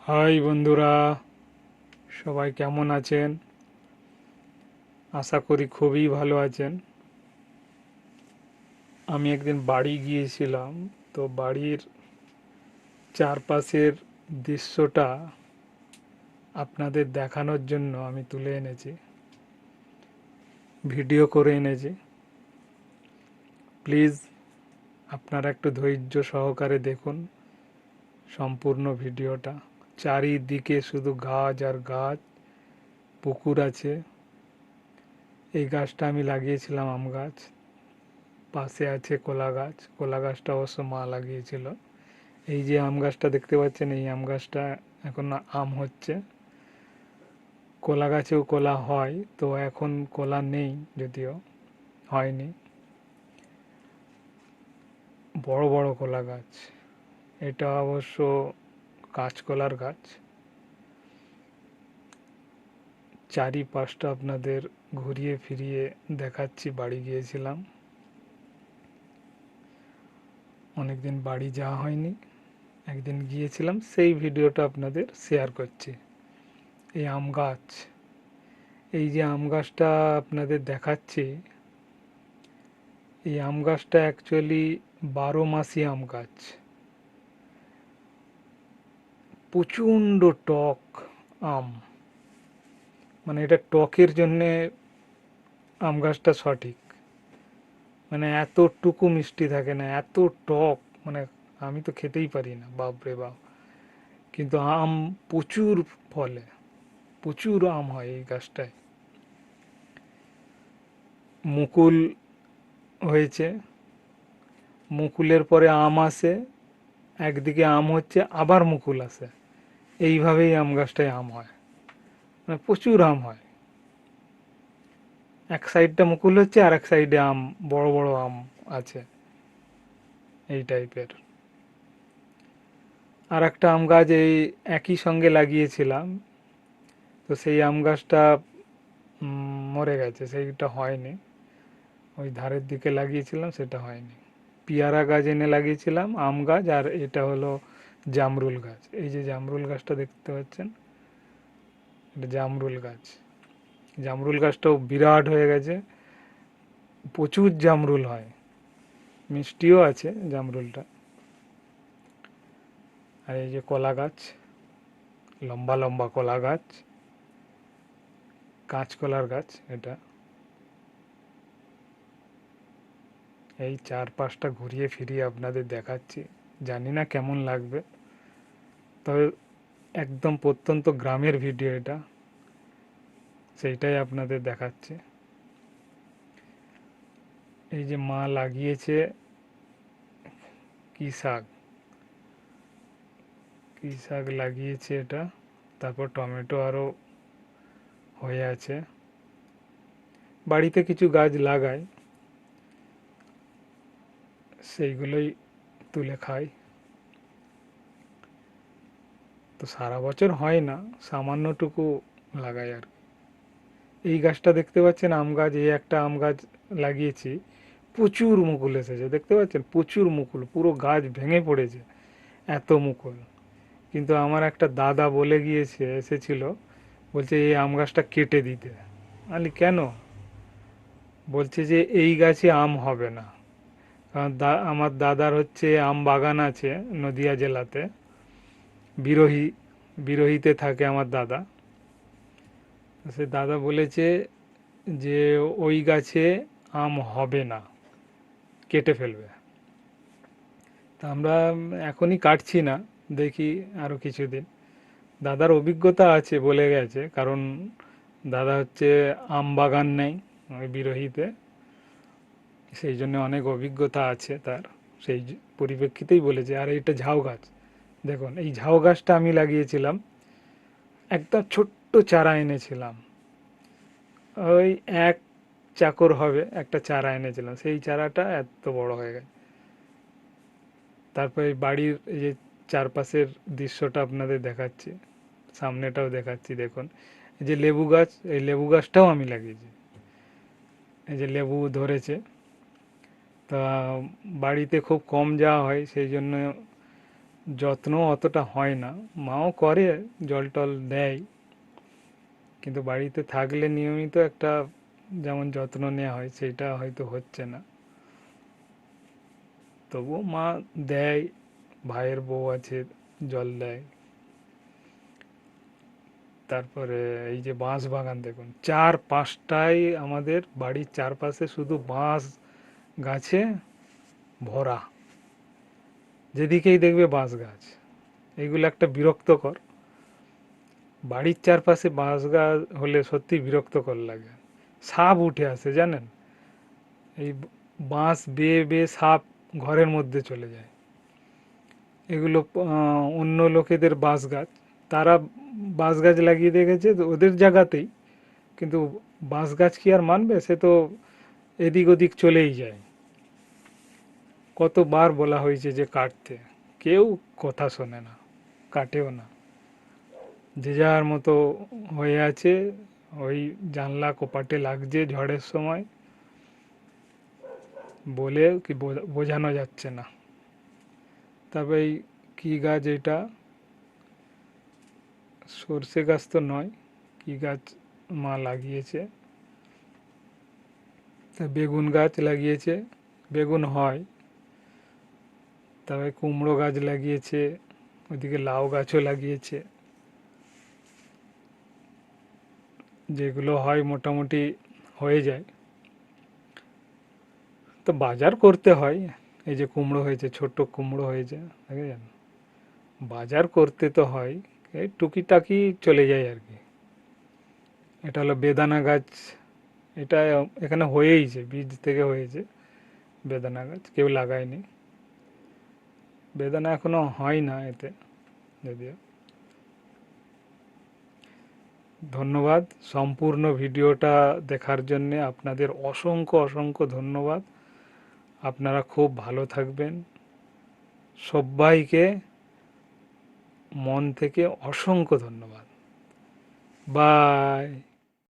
High বন্ধুরা, সবাই কেমন আছেন? আশা করি খুবই ভালো আছেন। আমি একদিন বাড়ি গিয়েছিলাম, তো বাড়ির চারপাশের দৃশ্যটা আপনাদের দেখানোর জন্য আমি তুলে এনেছি, ভিডিও করে এনেছি। প্লিজ আপনারা একটু ধৈর্য সহকারে দেখুন সম্পূর্ণ ভিডিওটা। চারিদিকে শুধু গাছ আর গাছ, পুকুর আছে। এই গাছটা আমি লাগিয়েছিলাম আম গাছ, পাশে আছে কলা গাছ। কলা গাছটা অবশ্য মা লাগিয়েছিল। এই যে আম গাছটা দেখতে পাচ্ছেন, এই আম গাছটা এখন আম হচ্ছে। কলা গাছেও কলা হয়, তো এখন কলা নেই, যদিও হয়নি। বড় বড় কলা গাছ। এটা অবশ্য কাঁচকলার গাছ। চারিপাশটা আপনাদের ঘুরিয়ে ফিরিয়ে দেখাচ্ছি। বাড়ি গিয়েছিলাম, অনেকদিন বাড়ি যাওয়া হয়নি, একদিন গিয়েছিলাম, সেই ভিডিওটা আপনাদের শেয়ার করছি। এই আম গাছ, এই যে আম গাছটা আপনাদের দেখাচ্ছি, এই আম গাছটা অ্যাকচুয়ালি 12 মাসি আম গাছ। প্রচণ্ড টক আম, মানে এটা টকের জন্যে আম গাছটা সঠিক। মানে এতটুকু মিষ্টি থাকে না, এত টক, মানে আমি তো খেতেই পারি না, বাপরে বাপ। কিন্তু আম প্রচুর ফলে, প্রচুর আম হয় এই গাছটায়। মুকুল হয়েছে, মুকুলের পরে আম আসে, একদিকে আম হচ্ছে আবার মুকুল আসে, এইভাবেই আম গাছটায় আম হয়, মানে প্রচুর আম হয়। এক সাইডটা মুকুল হচ্ছে আর এক সাইডে আম, বড় বড় আম আছে, এই টাইপের। আর একটা আম গাছ এই একই সঙ্গে লাগিয়েছিলাম, তো সেই আম গাছটা মরে গেছে, সেইটা হয়নি। ওই ধারের দিকে লাগিয়েছিলাম, সেটা হয়নি। পেয়ারা গাছ এনে লাগিয়েছিলাম, আম গাছ, আর এটা হলো জামরুল গাছ। এই যে জামরুল গাছটা দেখতে পাচ্ছেন, এটা জামরুল গাছ। জামরুল গাছটাও বিরাট হয়ে গেছে, প্রচুর জামরুল হয়, মিষ্টিও আছে জামরুলটা। আর এই যে কলা গাছ, লম্বা লম্বা কলা গাছ, কাঁচকলার গাছ এটা। এই চারপাশটা ঘুরিয়ে ফিরিয়ে আপনাদের দেখাচ্ছি, জানি না কেমন লাগবে, তবে একদম প্রত্যন্ত গ্রামের ভিডিও এটা, সেইটাই আপনাদের দেখাচ্ছি। এই যে মা লাগিয়েছে কি শাক, কি শাক লাগিয়েছে এটা। তারপর টমেটো আরও হয়ে আছে। বাড়িতে কিছু গাছ লাগাই, সেইগুলোই তুলে খাই। তো সারা বছর হয় না, সামান্যটুকু লাগাই আর কি। এই গাছটা দেখতে পাচ্ছেন, আম গাছ, এই একটা আম গাছ লাগিয়েছি, প্রচুর মুকুল এসেছে, দেখতে পাচ্ছেন প্রচুর মুকুল, পুরো গাছ ভেঙে পড়েছে, এত মুকুল। কিন্তু আমার একটা দাদা বলে গিয়েছে, এসেছিল, বলছে এই আম গাছটা কেটে দিতে। আমি কেন? বলছে যে এই গাছে আম হবে না। কারণ আমার দাদার হচ্ছে আম বাগান আছে নদিয়া জেলাতে, বিরোহী, বিরোহীতে থাকে আমার দাদা। সে দাদা বলেছে যে ওই গাছে আম হবে না, কেটে ফেলবে। তা আমরা এখনই কাটছি না, দেখি আরও কিছুদিন। দাদার অভিজ্ঞতা আছে বলে গেছে, কারণ দাদা হচ্ছে আম বাগান নেই ওই বিরোহীতে, সেই জন্য অনেক অভিজ্ঞতা আছে তার, সেই পরিপ্রেক্ষিতেই বলেছে। আর এটা ঝাউ গাছ, দেখুন এই ঝাউ গাছটা আমি লাগিয়েছিলাম, একটা ছোট্ট চারা এনেছিলাম, ওই 1 চাকর হবে একটা চারা এনেছিলাম, সেই চারাটা এত বড় হয়ে গেছে। তারপরে বাড়ির এই যে চারপাশের দৃশ্যটা আপনাদের দেখাচ্ছি, সামনেটাও দেখাচ্ছি, দেখুন এই যে লেবু গাছ, এই লেবু গাছটাও আমি লাগিয়েছি, এই যে লেবু ধরেছে। তা বাড়িতে খুব কম যাওয়া হয়, সেই জন্য যত্ন অতটা হয় না, মাও করে, জল টল দেয়, কিন্তু বাড়িতে থাকলে নিয়মিত একটা যেমন যত্ন নেওয়া হয় সেটা হয়তো হচ্ছে না। তবুও মা দেয়, ভাইয়ের বউ আছে, জল দেয়। তারপরে এই যে বাঁশ বাগান দেখুন, চার পাঁচটায় আমাদের বাড়ির চারপাশে শুধু বাঁশ গাছে ভরা, যেদিকেই দেখবে বাঁশ গাছ। এইগুলো একটা বিরক্তকর, বাড়ির চারপাশে বাঁশ গাছ হলে সত্যি বিরক্তকর লাগে। সাপ উঠে আসে জানেন, এই বাঁশ বেয়ে বেয়ে সাপ ঘরের মধ্যে চলে যায়। এগুলো অন্য লোকেদের বাঁশ গাছ, তারা বাঁশ গাছ লাগিয়ে রেখেছে তো ওদের জায়গাতেই, কিন্তু বাঁশ গাছ কি আর মানবে? সে তো এদিক ওদিক চলেই যায়। কতবার বলা হয়েছে যে কাটতে, কেউ কথা শোনে না, কাটেও না। যে যার মতো হয়ে আছে, ওই জানলা কপাটে লাগছে ঝড়ের সময়, বলে কি বোঝানো যাচ্ছে না। তবে এই কি গাছ এটা, সর্ষে গাছ তো নয়, কি গাছ মা লাগিয়েছে, তা বেগুন গাছ লাগিয়েছে, বেগুন হয়। তবে কুমড়ো গাছ লাগিয়েছে, ওদিকে লাউ গাছও লাগিয়েছে, যেগুলো হয় মোটামুটি হয়ে যায়। তো বাজার করতে হয়, এই যে কুমড়ো হয়েছে, ছোট্ট কুমড়ো হয়েছে, দেখেছেন, বাজার করতে তো হয়, এই টুকিটাকি চলে যায় আর কি। এটা হলো বেদানা গাছ, এটা এখানে হয়েইছে, বীজ থেকে হয়েছে বেদানা গাছ, কেউ লাগায়নি। বেদানা এখনো হয় না এতে, যদিও। ধন্যবাদ সম্পূর্ণ ভিডিওটা দেখার জন্যে, আপনাদের অসংখ্য অসংখ্য ধন্যবাদ। আপনারা খুব ভালো থাকবেন, সবাইকে মন থেকে অসংখ্য ধন্যবাদ। বাই।